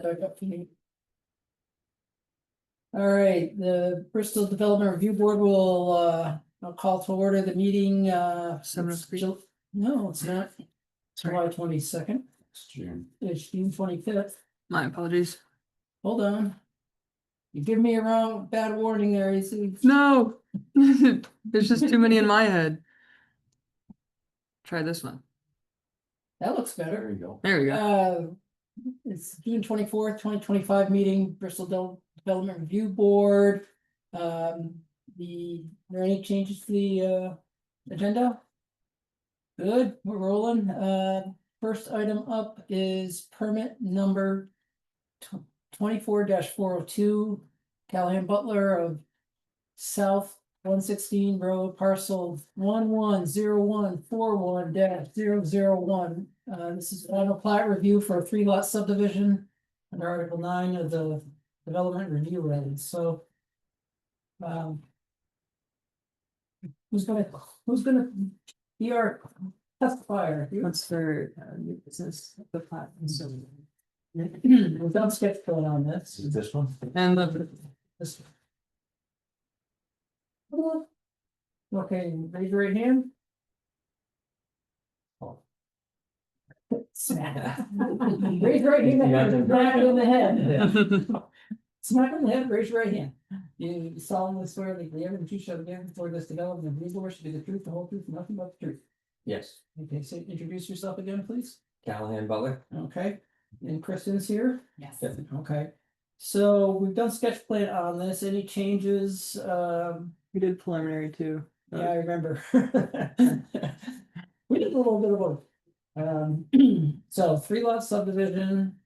Back up to me. All right, the Bristol Development Review Board will, I'll call to order the meeting, 7:03. No, it's not. Sorry. July 22nd, It's June. it's June 25th. My apologies. Hold on. You give me a wrong, bad warning there, easy. No, there's just too many in my head. Try this one. That looks There better. you go. There we go. It's June 24th, 2025 meeting, Bristol Development Review Board. Are there any changes to the agenda? Good, we're rolling. First item up is permit number 24-402, Callahan Butler of South 116 Road, parcel 110141-001. This is final plat review for a 3-lot subdivision under Article 9 of the Development Review Regs. So who's gonna be our testifier? What's for new business? The plat. So, We've done sketch plan on this. Is it this one? and the This. Okay, raise your right hand. Smack. Raise your right hand, smack it in the head. Smack in the head, raise your right hand. You solemnly swear that the evidence you shall give before this development of legal work should be the truth, the whole truth, and nothing but the truth. Yes, Okay, so introduce yourself again, please. Callahan Butler. Okay, and Kristen's here. Yes. Okay, so we've done sketch plan on this. Any changes? We did preliminary too. Yeah, I remember. We did a little bit of both. So 3-lot subdivision.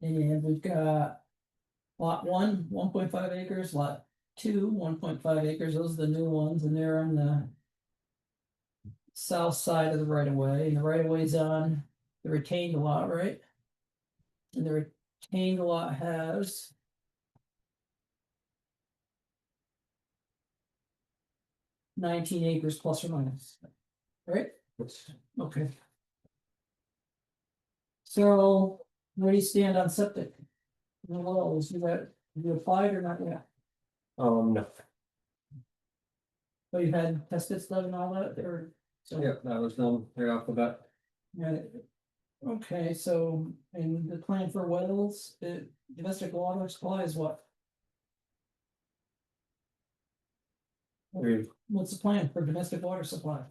And we've got lot 1, 1.5 acres, lot 2, 1.5 acres, those are the new ones, and they're on the south side of the right of way, and the right of way is on the retained lot, right? And the retained lot has 19 acres plus or minus, right? Okay. So where do you stand on septic? The wells, you applied or not yet? No. So you had test pits done and all that, or? So, Yep, that was done right off the bat. yeah. Okay, so, and the plan for wells, the domestic water supply is what? What's the plan for domestic water supply?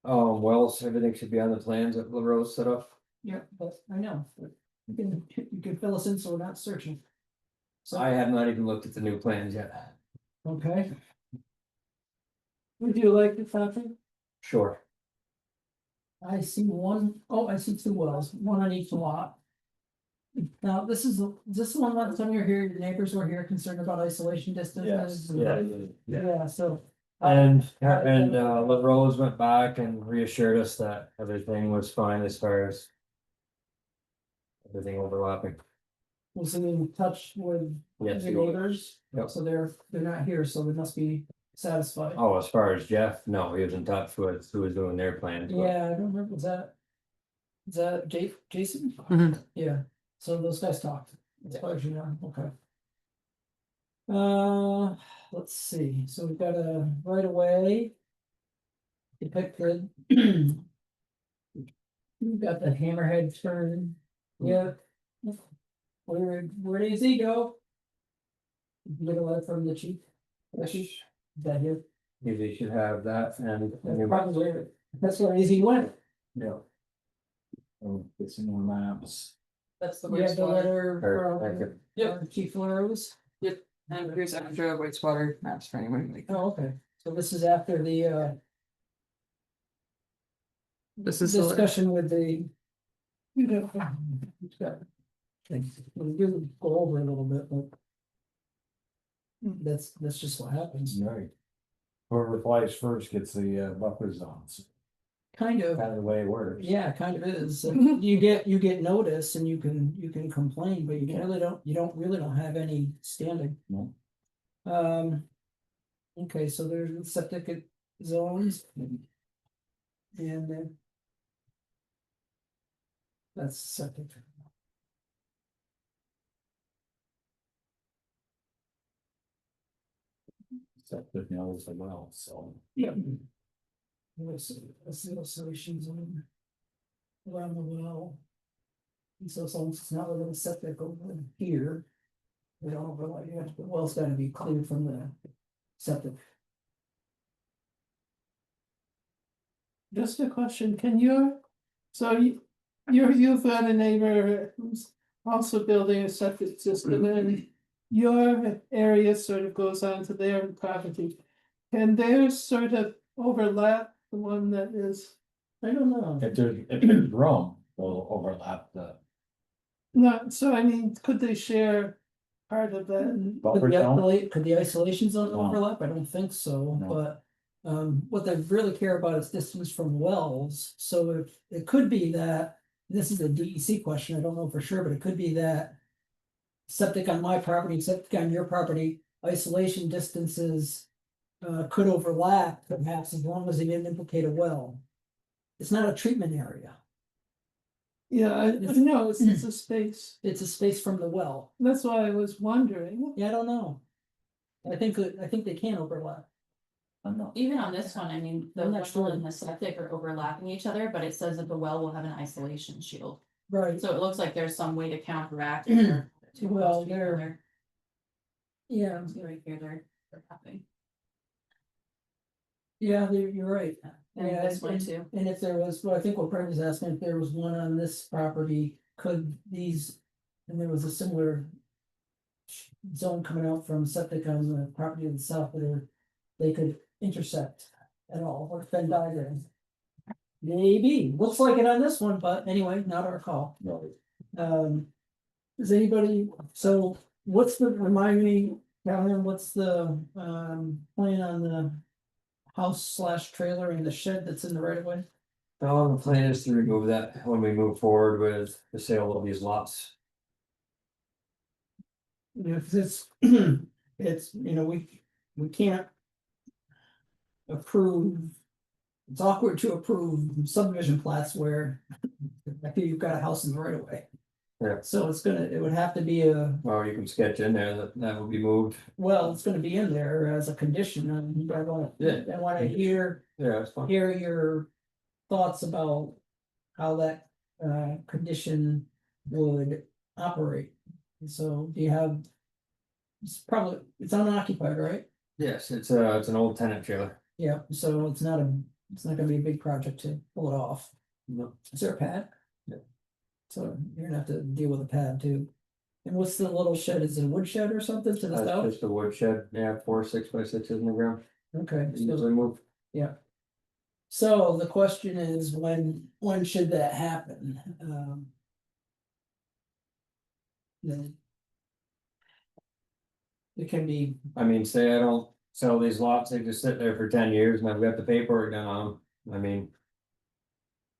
Wells, everything should be on the plans that LaRose set up. Yeah, but I know, but you can fill us in so we're not searching. So, I have not even looked at the new plans yet. okay. Would you like the topic? Sure. I see one, oh, I see 2 wells, one on each lot. Now, this is the one last time you were here, your neighbors were here concerned about isolation distances. Yeah, so. And LaRose went back and reassured us that everything was fine as far as everything overlapping. Was in touch with Yes, your he was. neighbors, Yep. so they're not here, so they must be satisfied. Oh, as far as Jeff, no, he was in touch with who was doing their plans. but- Yeah, I don't remember, is that Jason? Mhm. Yeah, so those guys talked, as far as you know, okay. Let's see, so we've got a right away. Depicted. We've got the hammerhead turn, yeah. Where does he go? Get a letter from the chief. Is that here? Maybe you should have that and. Probably, that's where he went. Yeah. It's in the maps. That's the We have the wastewater. letter Perfect, thank from Yep. Chief LaRose. And here's extra wastewater maps for anyone like. Oh, okay, so this is after the This is the discussion with the. You know, it's got. We'll do go over a little bit, but. That's just what happens, Right. Whoever replies first gets the buffer zones, kind of, kind of the way it works. yeah, kind of is, you get notice and you can complain, but you really don't have any standing. No. Okay, so there's septic zones. And then. That's septic. Septic knows as well, so. Yeah. Let's see what solutions on. Around the well. And so as long as it's not within the septic over here. We don't overlay it, the well's gotta be clear from the septic. Just a question, can you, so you've got a neighbor who's also building a septic system and your area sort of goes onto their property. Can theirs sort of overlap the one that is, I don't know. If there's room, they'll overlap the not, so I mean, could they share part of that? Could buffer the zone. could the isolation zone No. overlap? I don't think so, No. but. What they really care about is distance from wells, so if, it could be that, this is a DEC question, I don't know for sure, but it could be that. Septic on my property, septic on your property, isolation distances. Could overlap, perhaps as long as they didn't implicate a well. It's not a treatment area, Yeah, I know, it's a space, it's a space from the well, that's why I was wondering. yeah, I don't know. I think they can overlap. I'm not. Even on this one, I mean, the I'm not well sure. and the septic are overlapping each other, but it says that the well will have an isolation shield. Right, So it looks like there's some way to counteract it. or too close Well, to each there- other. yeah, See right here, they're happening. yeah, you're right. And Yeah, this one too. And if there was, well, I think what Brent was asking, if there was one on this property, could these, and there was a similar. Zone coming out from septic on the property to the south, they could intersect at all, or Venn diagram. Maybe, looks like it on this one, but anyway, not our call. No, Does anybody, so what's the, remind me, Calvin, what's the, plan on the. House slash trailer and the shed that's in the right of way? The plan is to remove that when we move forward with the sale of these lots. If it's, it's, we can't. Approve. It's awkward to approve subdivision plats where. I think you've got a house in the right of way. Yeah. So it would have to be a, Well, you can sketch in there that will be moved. well, it's gonna be in there as a condition, and I want, Yeah. I wanna hear Yeah, that's fine. your. Thoughts about how that condition would operate. So do you have? It's unoccupied, right? Yes, it's an old tenant trailer. Yeah, so it's not gonna be a big project to pull it off. No. Is there a pad? Yeah. So you're gonna have to deal with a pad too. And what's the little shed? Is it a wood shed or something to the That's south? just a wood shed, yeah, 4 6x6s in the ground, Okay, easily moved. yeah. So the question is, when should that happen? then It can be, I mean, say I don't sell these lots, they just sit there for 10 years and I've got the paperwork done on them, I mean.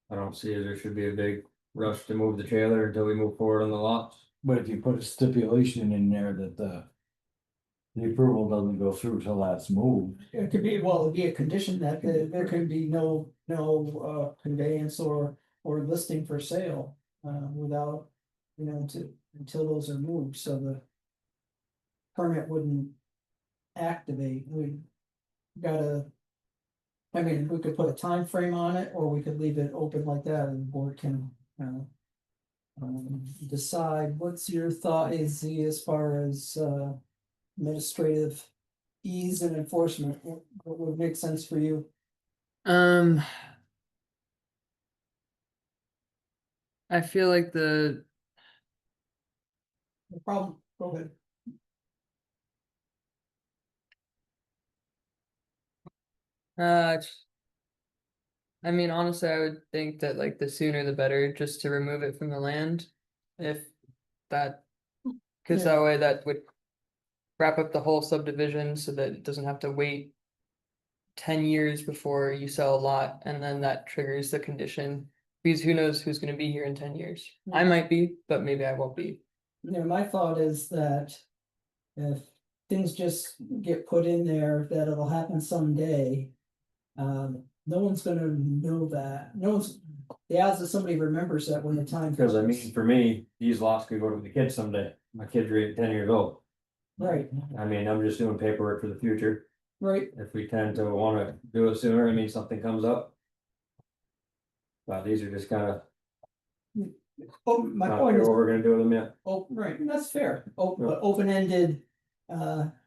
I don't see there should be a big rush to move the trailer until we move forward on the lots. but if you put a stipulation in there that the approval doesn't go through till that's moved. it could be, well, it'd be a condition that there could be no conveyance or listing for sale. Without, until those are moved, so the. Permit wouldn't activate, we gotta. I mean, we could put a time frame on it, or we could leave it open like that and the board can, decide. What's your thought, Izzy, as far as administrative ease and enforcement? What would make sense for you? I feel like No problem, go ahead. I mean, honestly, I would think that like the sooner the better, just to remove it from the land. If that, cause Yeah. that way that would. Wrap up the whole subdivision so that it doesn't have to wait. 10 years before you sell a lot, and then that triggers the condition, because who knows who's gonna be here in 10 years, I might be, but maybe I won't be. My thought is that. If things just get put in there, that it'll happen someday. no one's gonna know that, no one's, the odds that somebody remembers that when the time Cause I comes. mean, for me, these lots could go to the kids someday, my kids are 10 years old. Right, I mean, I'm just doing paperwork for the future, right, if we tend to wanna do it sooner, I mean, something comes up. But these are just kinda, oh, my not point sure is, what we're gonna do with them yet. oh, right, and that's fair, oh, Yeah. but open-ended.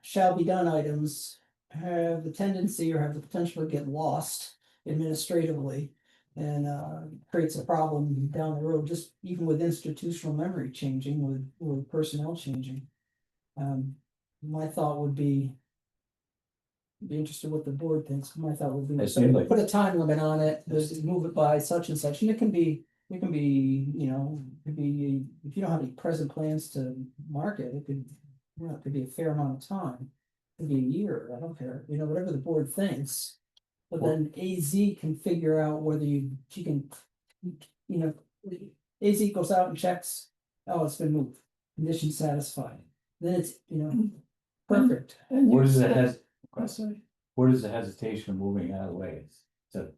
Shall be done items have the tendency or have the potential to get lost administratively. And creates a problem down the road, just even with institutional memory changing, with personnel changing. My thought would be interested what the board thinks, my thought would be, It seems like- put a time limit on it, just move it by such and such, and it can be, you know, could be, if you don't have any present plans to market, it could. You know, it could be a fair amount of time, could be a year, I don't care, you know, whatever the board thinks. But then AZ can figure out whether she can, you know, AZ goes out and checks, oh, it's been moved, condition satisfied, then it's, you know, perfect. And What you is the said, oh, sorry, what is the hesitation of moving out of the way? It's a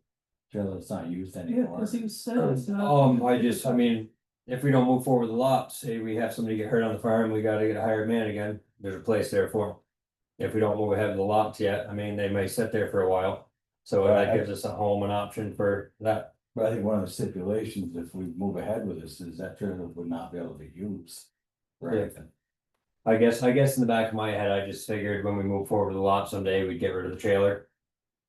trailer that's not used yeah, anymore. cause you said it's not. I mean, if we don't move forward with the lot, say we have somebody get hurt on the farm, we gotta get a hired man again, there's a place there for them. If we don't move ahead with the lots yet, I mean, they may sit there for a while, so that Right. gives us a home, an option for that. But I think one of the stipulations, if we move ahead with this, is that trailer would not be able to be used. For Yeah. anything. I guess in the back of my head, I just figured when we move forward with the lot someday, we'd get rid of the trailer.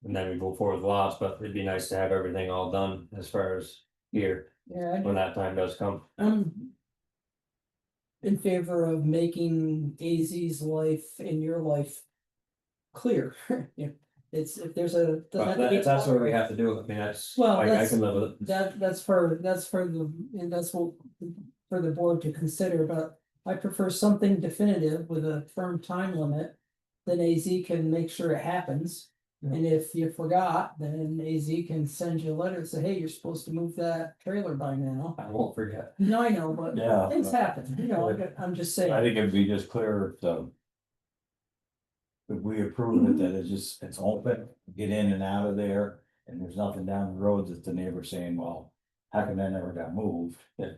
And then we move forward with the lots, but it'd be nice to have everything all done as far as here, Yeah, when that time does come. I'm. In favor of making AZ's life and your life. Clear, Yeah, it's, if there's a. doesn't But have to be that's what we tomorrow. have to do, I mean, that's, Well, I that's- can live with it. That's for the, and that's what, for the board to consider, but I prefer something definitive with a firm time limit. Then AZ can make sure it happens, and if you forgot, then AZ can send you a letter and say, hey, you're supposed to move that trailer by now. I won't forget. No, I know, but Yeah. things happen, you know, I'm just I saying, think it'd be just clearer to. If we approve it, that it's open, get in and out of there, and there's nothing down the road that the neighbor's saying, well, how come that never got moved? Yeah.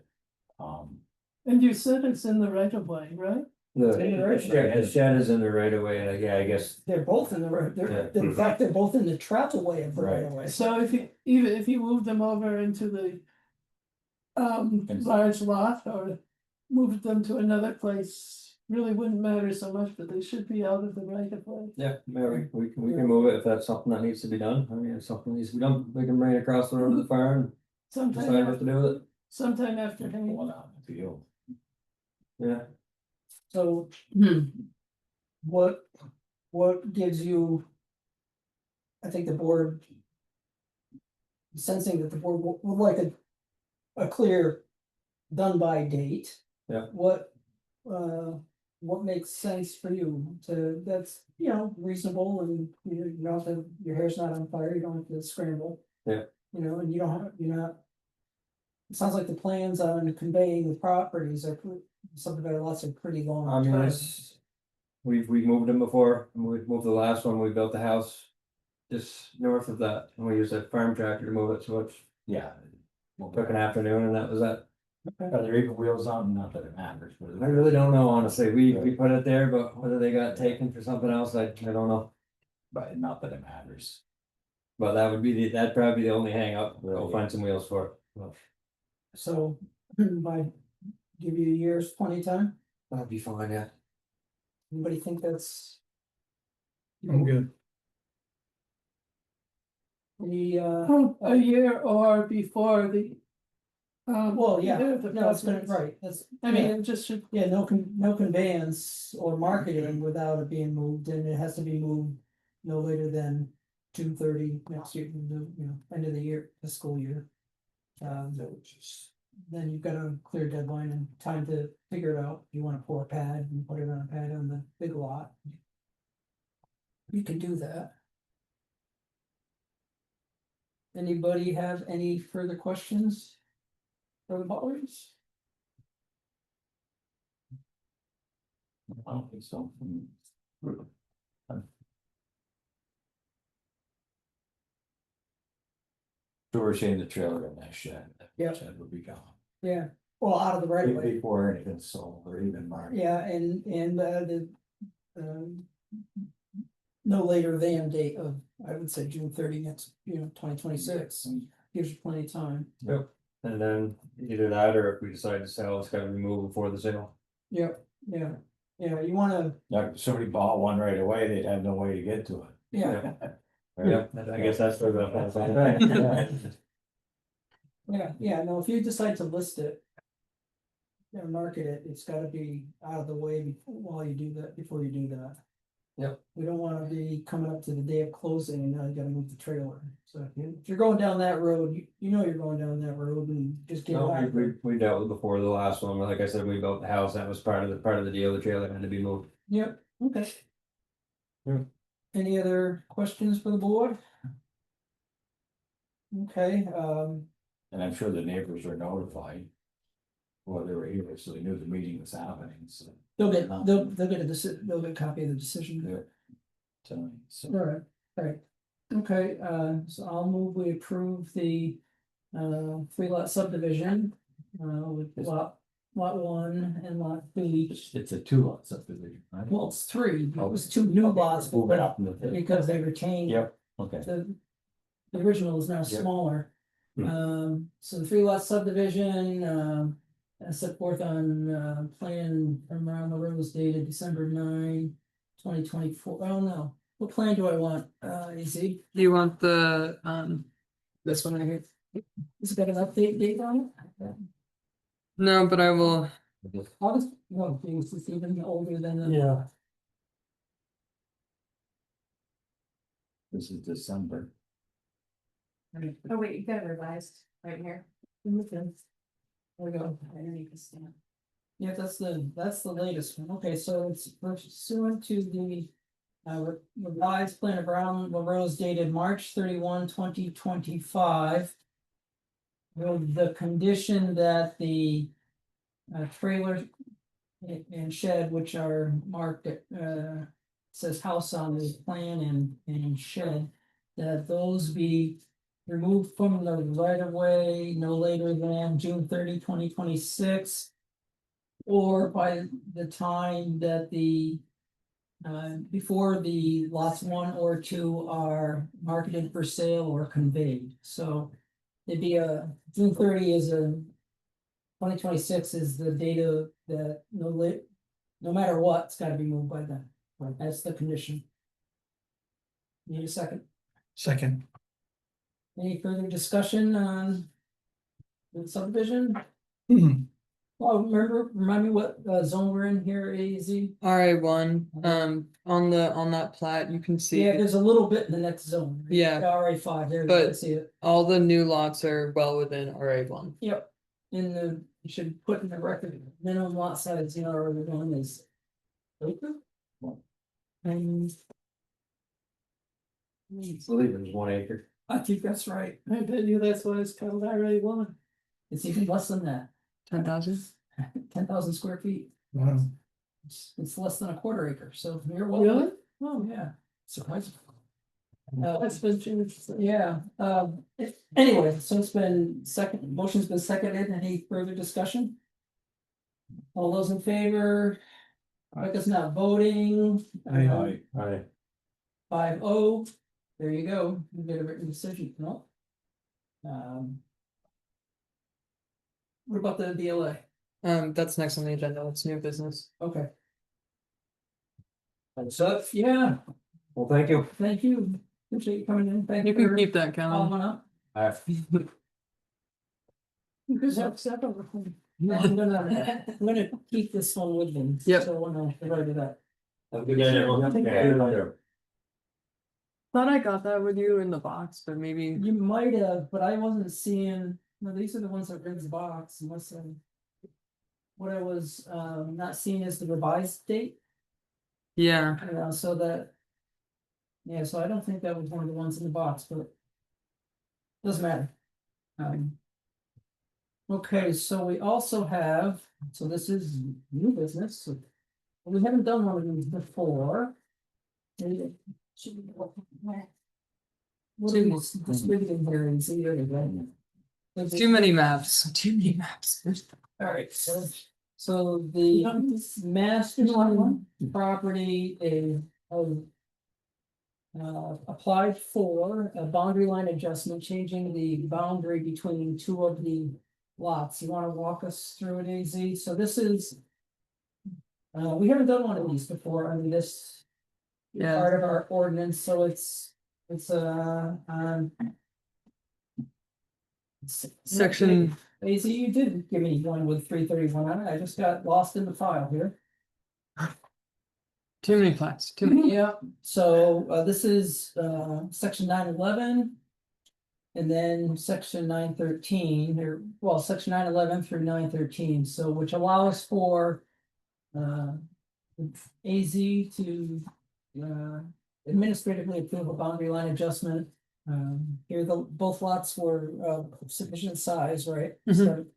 And you said it's in the right of way, right? The shed is in the right of way, and yeah, I guess, they're both in the right, in fact, they're both in the travel way of the right of way. So if you move them over into the. Large lot or moved them to another place, really wouldn't matter so much, but they should be out of the right of way. yeah, maybe, we can move it if that's something that needs to be done, I mean, if something needs to be done, we can bring it across the road to the farm. Decide what to do with it, Sometime after going haying. out in the field. yeah. So, what gives you? I think the board. Sensing that the board would like a clear. Done by date. Yeah. What makes sense for you to, that's, you know, reasonable and you don't have to, your hair's not on fire, you don't have to scramble. Yeah. You know, and you don't have, you're not. It sounds like the plans on conveying the properties are subdivided lots are pretty long. I mean, term. it's, we've moved them before, and we've moved the last one, we built the house. Just north of that, and we used a farm tractor to move it, so it Yeah. took an afternoon and that was that. Are there even wheels on? Not that it matters, but. I really don't know, honestly, we put it there, but whether they got taken for something else, I don't know. But not that it matters. But that would be that'd probably be the only hang up, we'll Right. find some wheels for it. So, by, give you a year's plenty of time, That'd be fine, yeah. anybody think that's? good. Any, A year or before the. well, yeah, the no, it's gonna, preference. right, that's, I mean, it just should, yeah, no conveyance or marketing without it being moved, and it has to be moved. No later than 2/30 next year, you know, end of the year, fiscal year. Then you've got a clear deadline and time to figure it out, you wanna pour a pad, and put it on a pad on the big lot. You can do that. Anybody have any further questions? For the butlers? I don't think so. So we're saying the trailer in that shed. That Yep. Shed would be gone. Yeah, well, out of the right of way. Before anything's sold or even marked. Yeah, and the, no later than date of, I would say June 30 next, 2026, gives you plenty of time. And then either that, or if we decide to sell, it's gotta be moved before the sale. Yep, yeah, you wanna, Now, if somebody bought one right away, they'd have no way to get to it. yeah, Yeah, I guess that's for the. no, if you decide to list it. Or market it, it's gotta be out of the way while you do that, before you do that. Yep. We don't wanna be coming up to the day of closing and now you gotta move the trailer, so if you're going down that road, you know you're going down that road and just get No, out. we dealt with before the last one, but like I said, we built the house, that was part of the deal, the trailer had to be moved. Yep, okay. Yeah. Any other questions for the board? Okay, And I'm sure the neighbors are notified. Well, they were here, so they knew the meeting was happening, so. they'll get they'll get a copy of the decision. So, Alright. Okay, so I'll move we approve the, 3-lot subdivision, with lot 1 and lot 2. it's a 2-lot subdivision, right? Well, it's 3, it was 2 new lots, Move it up in the. because they retained. Yep, okay. The original is now Yep. smaller. Hmm. So the 3-lot subdivision, as set forth on, plan from around the road was dated December 9, 2024. Oh, no, what plan do I want, easy? Do you want the, this one right here? Is it got an update date on it? No, but I will, August, no, it's even older than the. This is December. Oh, wait, you got it revised right here. There we go. Underneath the stamp. Yeah, that's the latest one. Okay, so it's pursuant to the. Revised plan of Brown LaRose dated March 31, 2025. With the condition that the. Trailer. And shed, which are marked at, says house on the plan and shed. That those be removed from the right of way no later than June 30, 2026. Or by the time that the. Before the lots 1 or 2 are marketed for sale or conveyed, so. It'd be June 30 is 2026 is the date of the no matter what, it's gotta be moved by then, that's the condition. Need a second? Second. Any further discussion on? The subdivision? Oh, remind me what zone we're in here, AZ? RA1, on that plat, you can see. Yeah, there's a little bit in the next zone. right? Yeah. RA5, there, you But- can see it. All the new lots are well within RA1. Yep, you should put in the record, minimum lot size, RA1 is. Acre? And. I believe it was 1 acre. I think that's right, I bet you that's why it's called RA1. it's even less than that, 10,000? 10,000 square feet, Wow. it's less than a quarter acre, so you're well. Really? Oh, yeah, surprising. That's been changed. Yeah, anyway, so motion's been seconded, any further discussion? All those in favor? Micah's not voting. Aye. Aye. 5-0, there you go, you get a written decision, no? What about the DLA? That's next on the agenda, it's new business. Okay, That's it. yeah, Well, thank you. thank you, appreciate you coming in, thank You you can for keep that, Callan. following up. You could have several. I'm gonna keep this one with me. Yep. So when I write it up. Have a good day, everyone. Thank you. Yeah. Thought I got that with you in the box, but maybe, You might have, but I wasn't seeing, no, these are the ones that were in the box, unless I. What I was not seeing is the revised date, yeah, so that. Yeah, so I don't think that was one of the ones in the box, but. Doesn't matter. Okay, so we also have, so this is new business, so. We haven't done one of these before. And it should be- What are we distributing here in Z again? Too many maps, too many maps. Alright, so the master property is. Applied for a boundary line adjustment, changing the boundary between two of the lots. You wanna walk us through it, AZ? So this is. We haven't done one of these before, I mean, this. Yeah. Part of our ordinance, so it's. Section, AZ, you did give me one with 331 on it, I just got lost in the file here. too many plats, too many. Yeah, so this is section 911. And then section 913, or well, section 911 through 913, so which allows for AZ to administratively approve a boundary line adjustment. Here both lots were sufficient size, right? Mhm.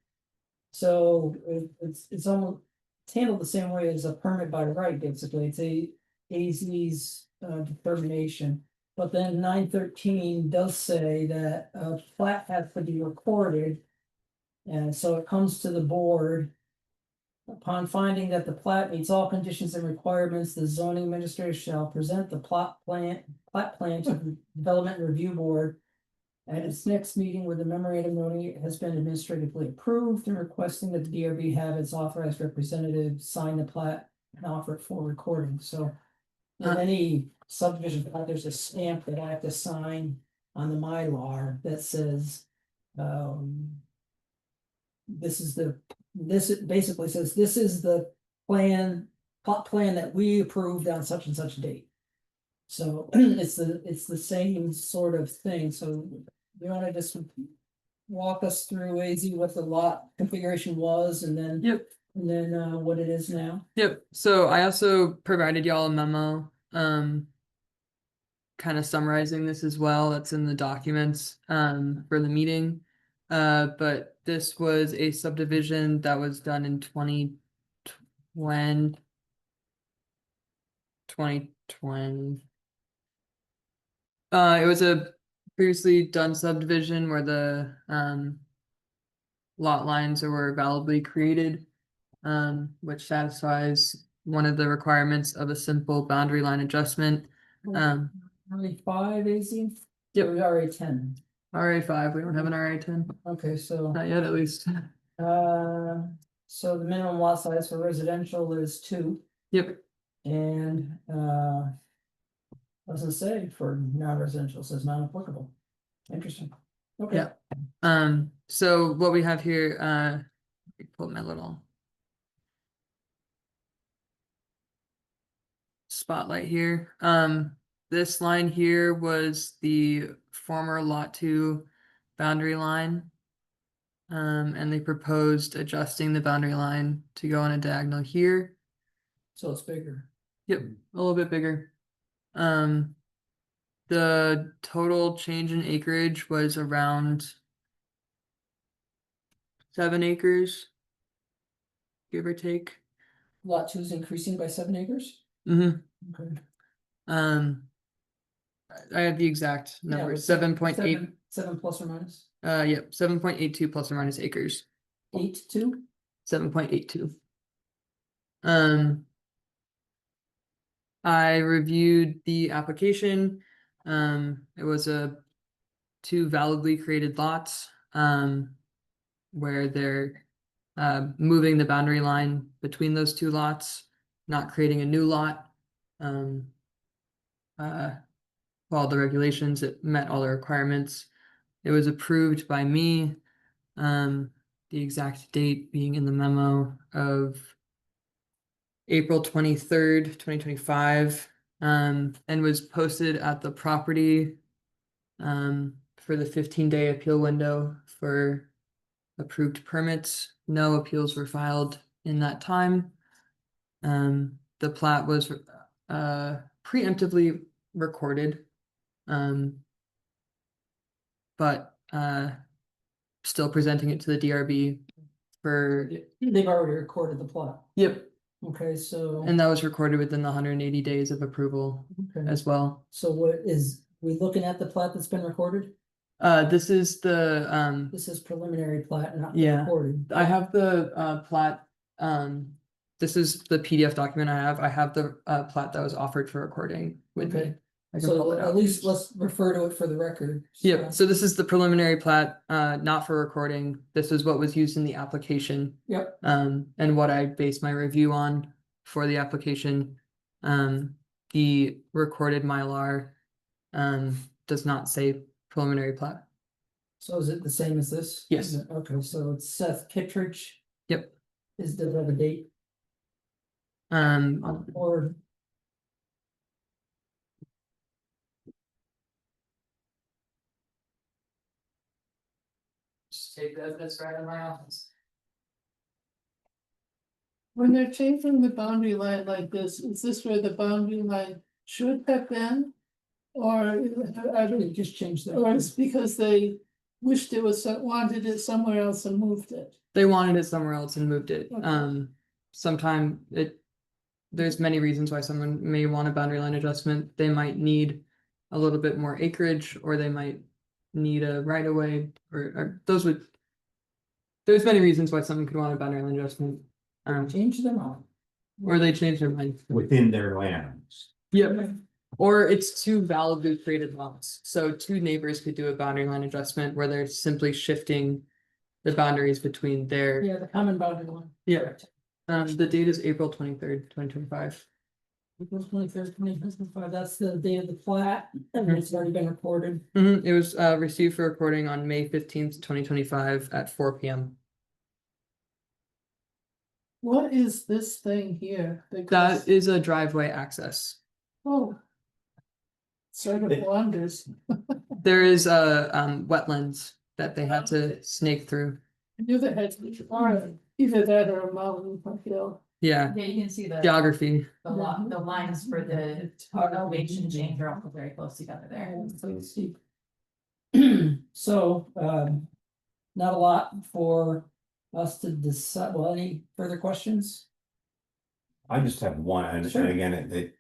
So it's almost, it's handled the same way as a permit by right, basically, it's a AZ's determination. But then 913 does say that a plat has to be recorded. And so it comes to the board. Upon finding that the plat meets all conditions and requirements, the zoning administrator shall present the plat plan to the Development Review Board. At its next meeting where the memorandum noting has been administratively approved and requesting that the DRB have its authorized representative sign the plat and offer it for recording, so. In any subdivision plat, there's a stamp that I have to sign on the Mylar that says. This it basically says, this is the plot plan that we approved on such and such a date. So it's the same sort of thing, so you wanna just walk us through AZ what the lot configuration was and then. Yep. And then what it is now. Yep, so I also provided y'all a memo, kind of summarizing this as well, that's in the documents, for the meeting. But this was a subdivision that was done in 2020. It was a previously done subdivision where the, lot lines were validly created, which satisfies one of the requirements of a simple boundary line adjustment. RA5 AZ? Yep. Or RA10? RA5, we don't have an RA10, Okay, so. not yet at least. So the minimum lot size for residential is 2, Yep, and doesn't say for non-residential, it says non-applicable. Interesting. Okay. Yeah. So what we have here, let me pull up my little spotlight here. This line here was the former lot 2 boundary line. And they proposed adjusting the boundary line to go on a diagonal here. So it's bigger. Yep, a little bit bigger. The total change in acreage was around 7 acres, give or take. Lot 2 is increasing by 7 acres? Mm-hmm. Okay. I have the exact Yeah, number, but 7.8, 7 plus or minus? yep, 7.82 plus or minus acres, 8-2? 7.82. I reviewed the application, it was a 2 validly created lots, where they're moving the boundary line between those 2 lots, not creating a new lot. Followed the regulations, it met all the requirements. It was approved by me, the exact date being in the memo of April 23rd, 2025, and was posted at the property for the 15-day appeal window for approved permits. No appeals were filed in that time. The plat was preemptively recorded, but still presenting it to the DRB for. They've already recorded the plot. Yep. Okay, so. And that was recorded within the 180 days of approval Okay. as well. So what is we looking at the plat that's been recorded? This is the, This is preliminary plat, not Yeah. recorded. I have the plat, this is the PDF document I have the plat that was offered for recording with me. Okay. I can pull So it at out. least let's refer to it for the record. Yeah, so this is the preliminary plat, not for recording. This is what was used in the application. Yep. And what I based my review on for the application. The recorded Mylar, does not say preliminary plat. So is it the same as this? Yes. Okay, so it's Seth Kittredge. Yep. Does it have a date Um, or? just take the evidence right out of my office. When they're changing the boundary line like this, is this where the boundary line should have been? Or I They don't, just changed or that. it's because they wished it was, wanted it somewhere else and moved it? They wanted it somewhere else and moved it. Okay. Sometime there's many reasons why someone may want a boundary line adjustment. They might need a little bit more acreage, or they might need a right of way, or those would. There's many reasons why someone could want a boundary line adjustment. Change them all. Or they change their mind. within their lands. Yep. Or it's two validly created lots, so two neighbors could do a boundary line adjustment where they're simply shifting the boundaries between their. Yeah, the common boundary line. Yeah. The date is April 23rd, 2025. April 23rd, 2025, that's the day of the plat, and it's already been recorded. It was received for recording on May 15th, 2025 at 4 p.m. What is this thing here? goes- That is a driveway access. Oh. Sort of wanders. There is wetlands that they had to snake through. I knew that had, or either that or a mountain, a hill. Yeah, Yeah, you can see the geography. the lines for the elevation change are also very close together there. So it's steep. So, not a lot for us to decide, well, any further questions? I just have one, and Sure. again, it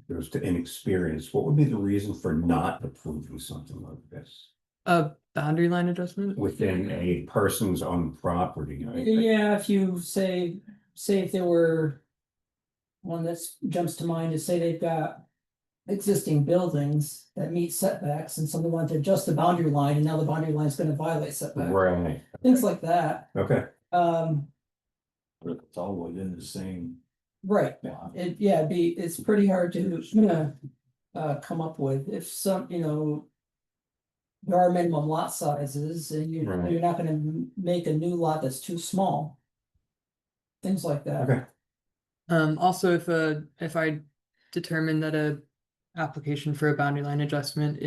goes to inexperience. What would be the reason for not approving something like this A boundary line adjustment. within a person's own property? Yeah, if you say if there were. One that jumps to mind is say they've got. Existing buildings that meet setbacks and someone wanted to adjust the boundary line and now the boundary line is gonna violate setback, Right, things like that. okay, But It's all within the same. right, lot. it's pretty hard to, come up with if some, there are minimum lot sizes and Right. you're not gonna make a new lot that's too small. Things like that. okay. Also, if I determine that a application for a boundary line adjustment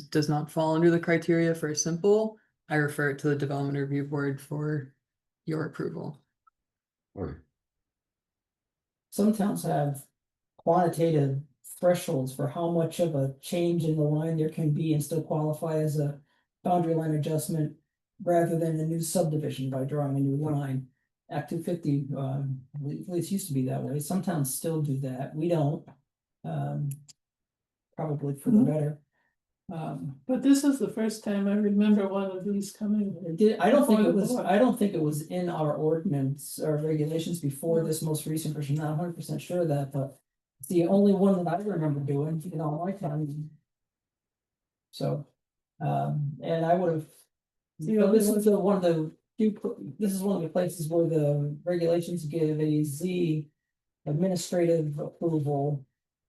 does not fall under the criteria for a simple, I refer it to the development review board for your approval. Alright. Some towns have quantitative thresholds for how much of a change in the line there can be and still qualify as a boundary line adjustment. Rather than a new subdivision by drawing a new line. Act 250, at least used to be that way. Some towns still do that. We don't. Probably for the better. But this is the first time I remember one of these coming. I don't think it was in our ordinance or regulations before this most recent version, not 100% sure of that, but. It's the only one that I remember doing in all my time. So, and I would have. This is one of the this is one of the places where the regulations give a Z administrative approval.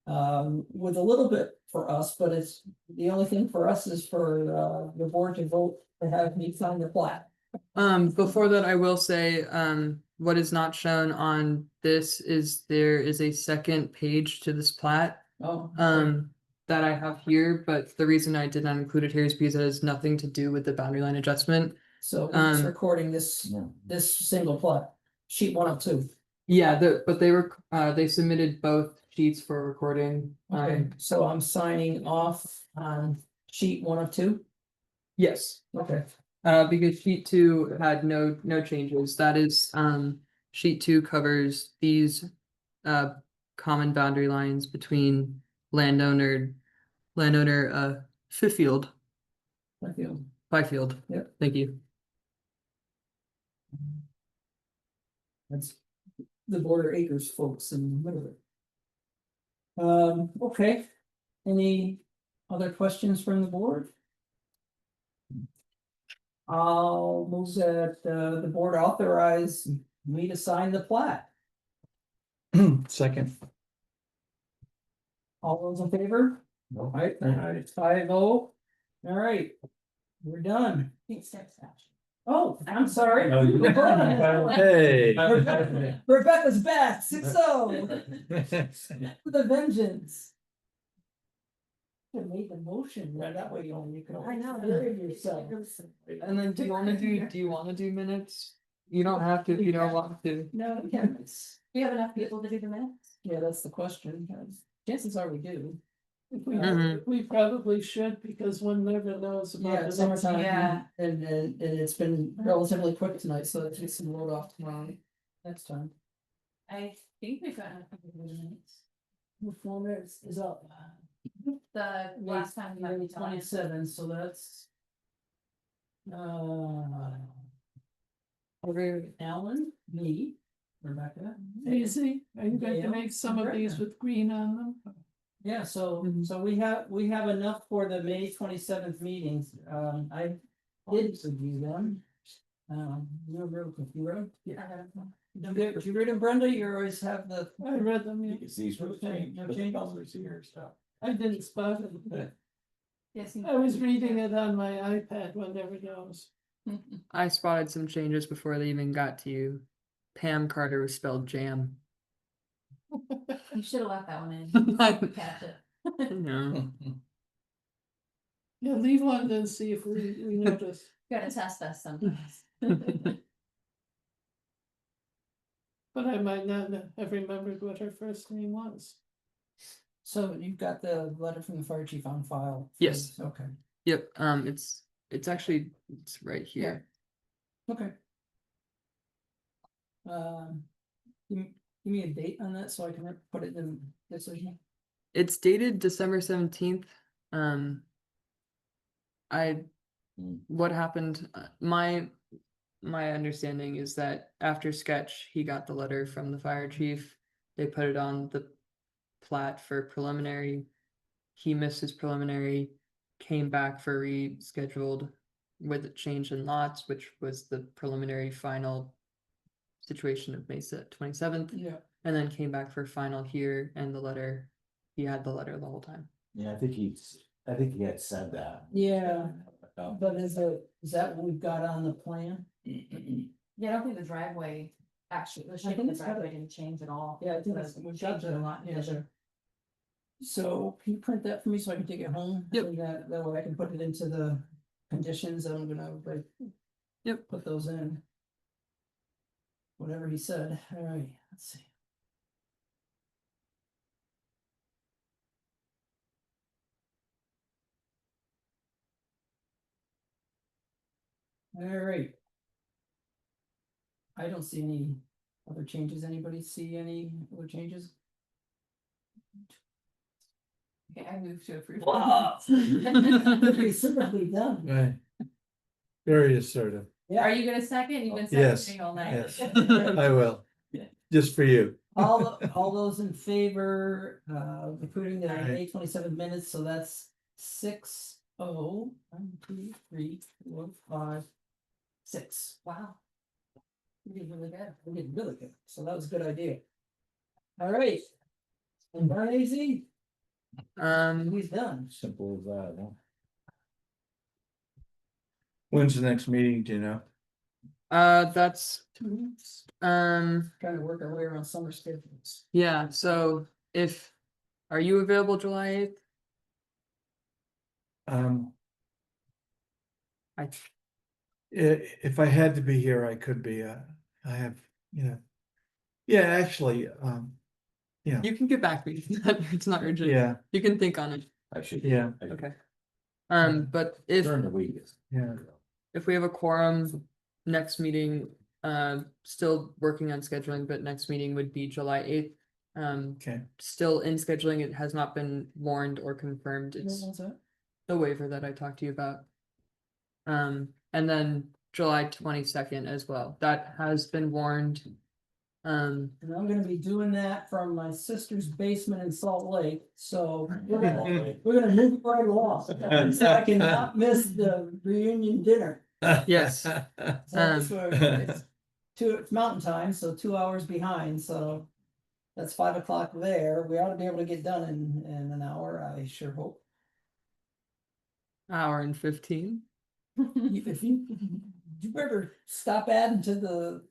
With a little bit for us, but it's, the only thing for us is for the board to vote to have me sign the plat. Before that, I will say, what is not shown on this is there is a second page to this plat. Oh. That I have here, but the reason I did not include it here is because it has nothing to do with the boundary line adjustment. So we're just um, recording this single plat, sheet 102. Yeah, but they submitted both sheets for recording. Okay, so I'm signing off on sheet 102. Yes, Okay. because sheet 2 had no changes. That is, sheet 2 covers these common boundary lines between landowner Fifield, Fifield. Byfield. Yep. Thank you. That's the Border Acres folks in the middle of it. Okay, any other questions from the board? I'll move that, the board authorize me to sign the plat. Second. All those in favor? No. Alright, it's 5-0. All right, we're done. Oh, I'm sorry. No, you- Hey. Rebecca's back, 6-0. With a vengeance. You made the motion, right? That way you can. I know. Hear yourself. And then do you wanna do minutes? You don't have to if you don't want to. No, yeah, Do you have enough people to do the minutes? yeah, that's the question. Chances are we do. We probably should, because one never knows Yeah, about it's the next. summertime. Yeah. And it's been relatively quick tonight, so it takes some load off tomorrow. Next time. I think we've got enough people to do the minutes. The form is up. The last time we Maybe were 27, so that's. Alan, me, Rebecca. Easy, are you going Yeah. to make some of these with green on them? Yeah, so, Mhm. so we have enough for the May 27th meetings, I did review them. You're real computer. Yeah. Did you read them, Brenda? You always have the. I read them, yeah. Because these were changed, No but change. the colors here stuff. I didn't spot it. Yes. I was reading it on my iPad when there were those. I spotted some changes before they even got to you. Pam Carter was spelled jam. You should have left that one in. I Catch it. know. Yeah, leave one and see if we notice. Gotta test us sometimes. But I might not have remembered what her first name was. So you've got the letter from the fire chief on file? Yes. Okay, Yep, it's actually, it's right here. okay. Give me a date on that so I can put it in the decision. It's dated December 17th. I, what happened, my understanding is that after sketch, he got the letter from the fire chief. They put it on the plat for preliminary. He missed his preliminary, came back for rescheduled with a change in lots, which was the preliminary final situation of May 27th, Yeah. and then came back for final here and the letter. He had the letter the whole time. Yeah, I think he had said that. Yeah, but is that what we've got on the plan? Yeah, I don't think the driveway, actually, the shape of think the it's got driveway didn't change at all. Yeah, I think The that's, we've shape got did a lot. yeah, sure. So can you print that for me so I can take it home? Yep. And that way I can put it into the conditions, and I'm gonna like. Yep. Put those in. Whatever he said, alright, let's see. Alright. I don't see any other changes. Anybody see any other changes? Okay, I moved to approve. Wow. Pretty simply done. Right. Very assertive. Are you gonna second? You've been Yes, seconding all night. yes. I will. Just for you. All those in favor, approving the Aye. May 27 minutes, so that's 6-0. 1, 2, 3, 4, 5, 6. Wow. We did really good. We did really good. So that was a good idea. All right. And done, AZ? He's done. Simple as that, huh? When's the next meeting, do you know? That's 2 weeks. um Trying to work our way around summer schedules. yeah, so if, are you available July 8th? I If I had to be here, I could be, I have, yeah, actually, You can get back to me. It's not urgent. yeah, You can think on it. I should. Yeah. I should- Okay. But if During the week. yeah. we have a quorum, next meeting, still working on scheduling, but next meeting would be July 8th. Okay, Still in scheduling, it has not been warned or confirmed. When It's was that? the waiver that I talked to you about. And then July 22nd as well, that has been warned. And I'm gonna be doing that from my sister's basement in Salt Lake, so we're gonna move it right along. So I cannot miss the reunion dinner. Yes. So it's it's mountain time, so 2 hours behind, so that's 5 o'clock there. We ought to be able to get done in an hour, I sure hope. Hour and 15. If you better stop adding to the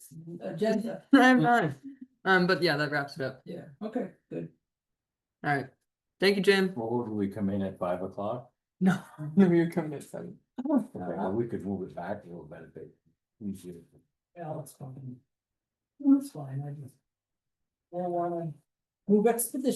agenda. I'm not. But yeah, that wraps it up. Yeah, okay, good. All right. Thank you, Jim. Well, would we come in at 5 o'clock? No, no, you're coming at 7. Well, we could move it back a little bit if they. Easier. Yeah, that's fine. That's fine, I just. I don't wanna move expeditiously.